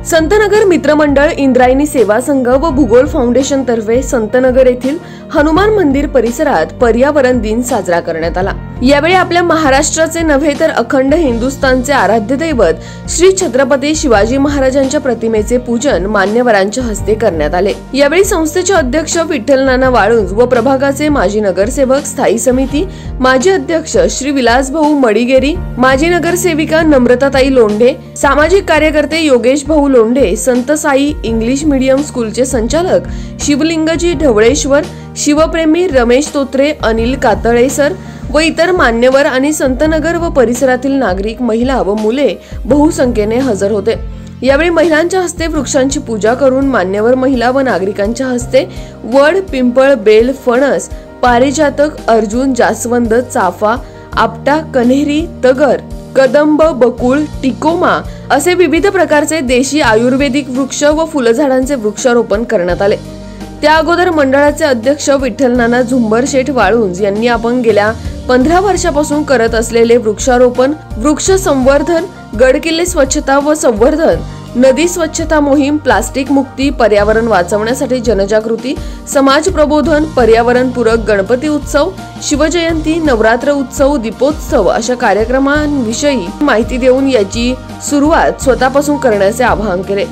संतनगर मित्रमंडळ, इंद्रायणी सेवा संघ व भूगोल फाउंडेशन तर्फे संतनगर येथील हनुमान मंदिर परिसरात पर्यावरण दिन साजरा करण्यात आला। यावेळी आपल्या महाराष्ट्राचे नव्हे तर अखंड हिंदुस्थानचे आराध्य दैवत श्री छत्रपती शिवाजी महाराजांच्या प्रतिमेचे पूजन मान्यवरांच्या हस्ते करण्यात आले। यावेळी संस्थेचे अध्यक्ष विठ्ठल नाना वाळुंज व प्रभागाचे माजी नगरसेवक, स्थायी समिती माजी अध्यक्ष श्री विलास भाऊ मडिगेरी, माजी नगरसेविका नम्रताताई लोंढे, सामाजिक कार्यकर्ते योगेश भाऊ लोंढे, संत साई इंग्लिश मीडियम स्कूलचे संचालक शिवलिंगजी ढवळेश्वर, शिवप्रेमी रमेश तोत्रे, अनिल कातळेसर व इतर मान्यवर आणि संतनगर व परिसरातील नागरिक, महिला व मुले बहुसंख्येने हजर होते। यावेळी महिलांच्या हस्ते वृक्षांची पूजा करून मान्यवर महिला व नागरिकांच्या हस्ते वड, पिंपळ, बेल, फणस, पारिजातक, अर्जुन, जास्वंद, चाफा, आपटा, कन्हेरी, तगर, कदंब, बकुळ, टिकोमा असे विविध प्रकारचे देशी आयुर्वेदिक वृक्ष व फुलझाडांचे वृक्षारोपण करण्यात आले। त्या अगोदर मंडळाचे अध्यक्ष विठ्ठल नाना झुंबर शेठ वाळुंज यांनी आपण गेल्या 15 वर्षापासून करत असलेले वृक्षारोपण, वृक्ष संवर्धन, गडकिल्ले स्वच्छता व संवर्धन, नदी स्वच्छता मोहीम, प्लास्टिक मुक्ती, पर्यावरण वाचवण्यासाठी जनजागृती, समाज प्रबोधन, पर्यावरण पूरक गणपती उत्सव, शिवजयंती, नवरात्र उत्सव, दीपोत्सव अशा कार्यक्रमांविषयी माहिती देऊन याची सुरुवात स्वतःपासून करण्याचे आवाहन केले।